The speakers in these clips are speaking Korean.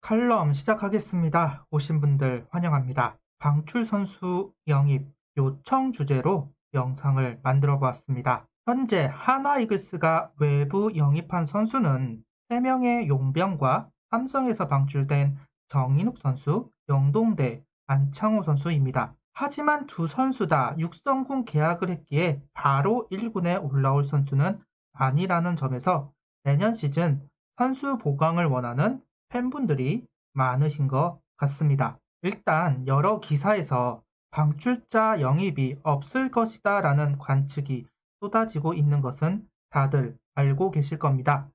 칼럼 시작하겠습니다. 오신 분들 환영합니다. 방출 선수 영입 요청 주제로 영상을 만들어 보았습니다. 현재 하나 이글스가 외부 영입한 선수는 3명의 용병과 삼성에서 방출된 정인욱 선수, 영동대 안창호 선수입니다. 하지만 두 선수 다 육성군 계약을 했기에 바로 1군에 올라올 선수는 아니라는 점에서 내년 시즌 선수 보강을 원하는 팬분들이 많으신 것 같습니다. 일단 여러 기사에서 방출자 영입이 없을 것이다 라는 관측이 쏟아지고 있는 것은 다들 알고 계실 겁니다.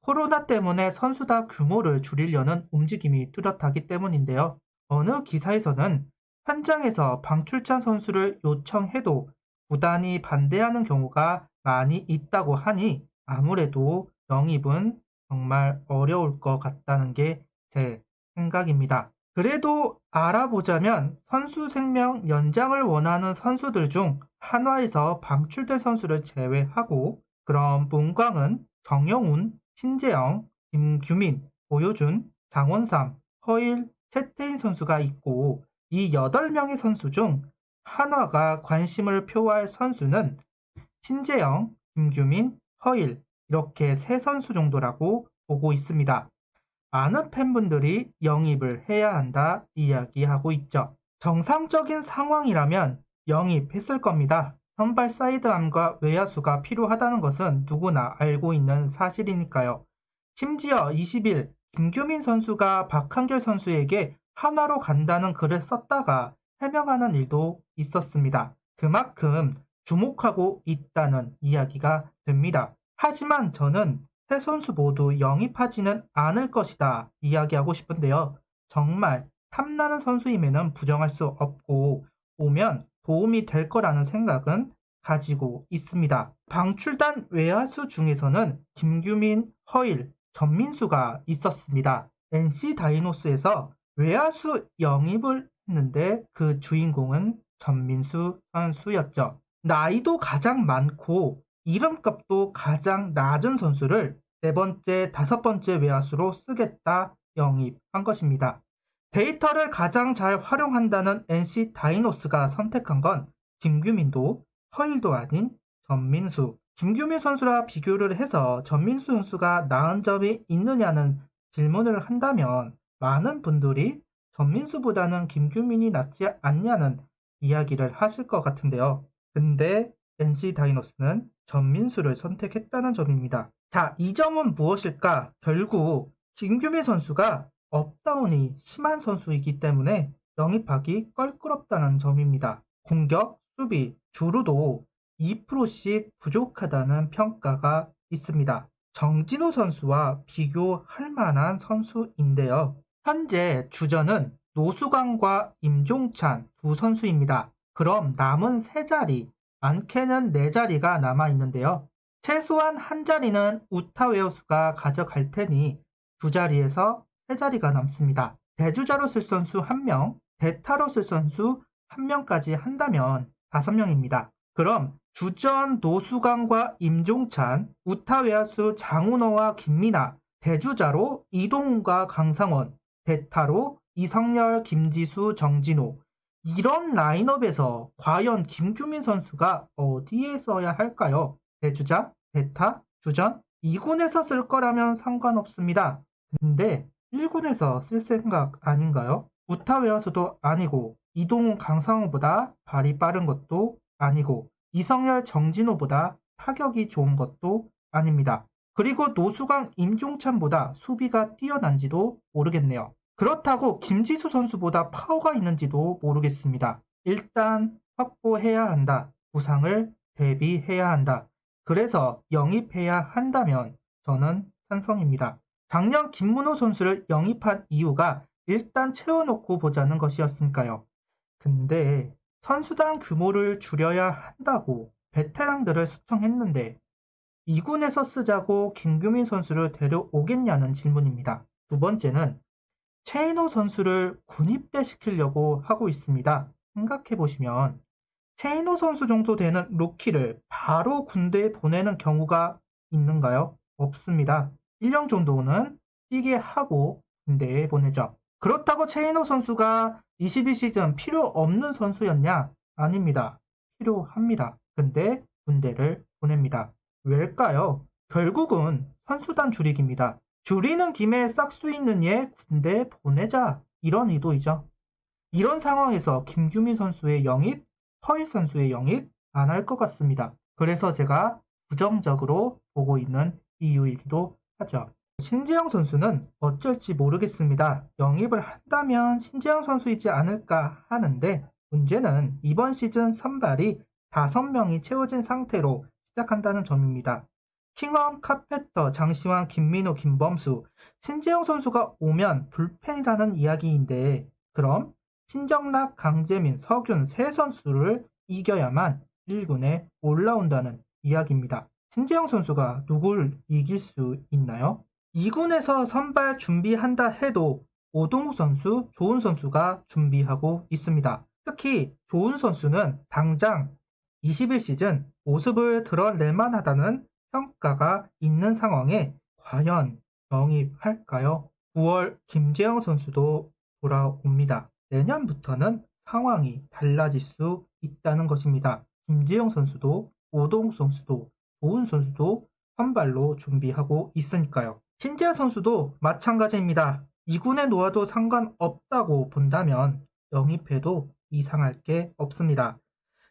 코로나 때문에 선수단 규모를 줄이려는 움직임이 뚜렷하기 때문인데요. 어느 기사에서는 현장에서 방출자 선수를 요청해도 구단이 반대하는 경우가 많이 있다고 하니 아무래도 영입은 정말 어려울 것 같다는 게 제 생각입니다. 그래도 알아보자면 선수 생명 연장을 원하는 선수들 중 한화에서 방출된 선수를 제외하고 그럼 문광은 정영훈, 신재영, 김규민, 고효준, 장원삼, 허일, 채태인 선수가 있고 이 8명의 선수 중 한화가 관심을 표할 선수는 신재영, 김규민, 허일 이렇게 3선수 정도라고 보고 있습니다. 많은 팬분들이 영입을 해야 한다 이야기하고 있죠. 정상적인 상황이라면 영입했을 겁니다. 선발 사이드암과 외야수가 필요하다는 것은 누구나 알고 있는 사실이니까요. 심지어 20일 김규민 선수가 박한결 선수에게 한화로 간다는 글을 썼다가 해명하는 일도 있었습니다. 그만큼 주목하고 있다는 이야기가 됩니다. 하지만 저는 세 선수 모두 영입하지는 않을 것이다 이야기하고 싶은데요. 정말 탐나는 선수임에는 부정할 수 없고 오면 도움이 될 거라는 생각은 가지고 있습니다. 방출단 외야수 중에서는 김규민, 허일, 전민수가 있었습니다. NC 다이노스에서 외야수 영입을 했는데 그 주인공은 전민수 선수였죠. 나이도 가장 많고 이름값도 가장 낮은 선수를 4번째, 5번째 외야수로 쓰겠다 영입한 것입니다. 데이터를 가장 잘 활용한다는 NC 다이노스가 선택한 건 김규민도 허일도 아닌 전민수. 김규민 선수와 비교를 해서 전민수 선수가 나은 점이 있느냐는 질문을 한다면 많은 분들이 전민수보다는 김규민이 낫지 않냐는 이야기를 하실 것 같은데요. 근데 NC 다이노스는 전민수를 선택했다는 점입니다. 자, 이 점은 무엇일까? 결국 김규민 선수가 업다운이 심한 선수이기 때문에 영입하기 껄끄럽다는 점입니다. 공격, 수비, 주루도 2%씩 부족하다는 평가가 있습니다. 정진호 선수와 비교할 만한 선수인데요. 현재 주전은 노수광과 임종찬 두 선수입니다. 그럼 남은 3자리, 많게는 4자리가 남아있는데요. 최소한 한 자리는 우타웨어수가 가져갈 테니 2자리에서 3자리가 남습니다. 대주자로 쓸 선수 1명, 대타로 쓸 선수 1명까지 한다면 5명입니다. 그럼 주전 노수광과 임종찬, 우타외야수 장훈호와 김민아, 대주자로 이동훈과 강상원, 대타로 이성열, 김지수, 정진호. 이런 라인업에서 과연 김규민 선수가 어디에 써야 할까요? 대주자, 대타, 주전? 2군에서 쓸 거라면 상관없습니다. 근데 1군에서 쓸 생각 아닌가요? 우타외야수도 아니고 이동훈, 강상호보다 발이 빠른 것도 아니고 이성열, 정진호보다 타격이 좋은 것도 아닙니다. 그리고 노수광, 임종찬보다 수비가 뛰어난지도 모르겠네요. 그렇다고 김지수 선수보다 파워가 있는지도 모르겠습니다. 일단 확보해야 한다. 부상을 대비해야 한다. 그래서 영입해야 한다면 저는 찬성입니다. 작년 김문호 선수를 영입한 이유가 일단 채워놓고 보자는 것이었으니까요. 근데 선수단 규모를 줄여야 한다고 베테랑들을 수청했는데 2군에서 쓰자고 김규민 선수를 데려오겠냐는 질문입니다. 두 번째는 최인호 선수를 군입대 시키려고 하고 있습니다. 생각해보시면 최인호 선수 정도 되는 루키를 바로 군대에 보내는 경우가 있는가요? 없습니다. 1년 정도는 뛰게 하고 군대에 보내죠. 그렇다고 최인호 선수가 22시즌 필요 없는 선수였냐? 아닙니다. 필요합니다. 근데 군대를 보냅니다. 왜일까요? 결국은 선수단 줄이기입니다. 줄이는 김에 싹수 있는 얘 군대 보내자. 이런 의도이죠. 이런 상황에서 김규민 선수의 영입, 허일 선수의 영입 안 할 것 같습니다. 그래서 제가 부정적으로 보고 있는 이유이기도 하죠. 신재영 선수는 어쩔지 모르겠습니다. 영입을 한다면 신재영 선수이지 않을까 하는데 문제는 이번 시즌 선발이 5명이 채워진 상태로 시작한다는 점입니다. 킹엄, 카페터, 장시환, 김민호, 김범수, 신재영 선수가 오면 불펜이라는 이야기인데 그럼 신정락, 강재민, 서균 세 선수를 이겨야만 1군에 올라온다는 이야기입니다. 신재영 선수가 누굴 이길 수 있나요? 2군에서 선발 준비한다 해도 오동욱 선수, 조은 선수가 준비하고 있습니다. 특히 조은 선수는 당장 21시즌 모습을 드러낼 만하다는 평가가 있는 상황에 과연 영입할까요? 9월 김재영 선수도 돌아옵니다. 내년부터는 상황이 달라질 수 있다는 것입니다. 김재영 선수도 오동욱 선수도 조은 선수도 선발로 준비하고 있으니까요. 신재영 선수도 마찬가지입니다. 2군에 놓아도 상관없다고 본다면 영입해도 이상할 게 없습니다.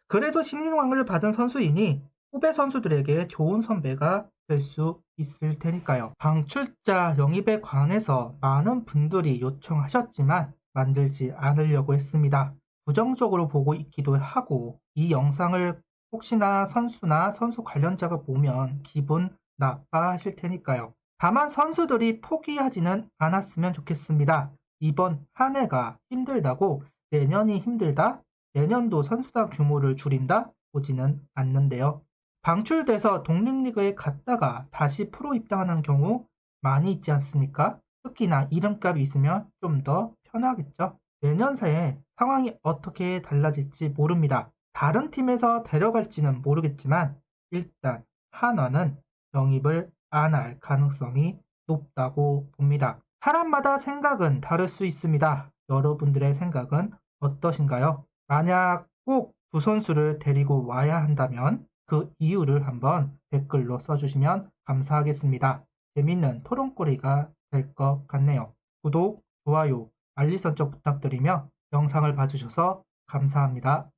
그래도 신인왕을 받은 선수이니 후배 선수들에게 좋은 선배가 될 수 있을 테니까요. 방출자 영입에 관해서 많은 분들이 요청하셨지만 만들지 않으려고 했습니다. 부정적으로 보고 있기도 하고 이 영상을 혹시나 선수나 선수 관련자가 보면 기분 나빠하실 테니까요. 다만 선수들이 포기하지는 않았으면 좋겠습니다. 이번 한 해가 힘들다고 내년이 힘들다? 내년도 선수단 규모를 줄인다? 보지는 않는데요. 방출돼서 독립리그에 갔다가 다시 프로 입당하는 경우 많이 있지 않습니까? 특히나 이름값이 있으면 좀 더 편하겠죠. 내년 새에 상황이 어떻게 달라질지 모릅니다. 다른 팀에서 데려갈지는 모르겠지만 일단 한화는 영입을 안 할 가능성이 높다고 봅니다. 사람마다 생각은 다를 수 있습니다. 여러분들의 생각은 어떠신가요? 만약 꼭 두 선수를 데리고 와야 한다면 그 이유를 한번 댓글로 써주시면 감사하겠습니다. 재밌는 토론거리가 될 것 같네요. 구독, 좋아요, 알림 설정 부탁드리며 영상을 봐주셔서 감사합니다.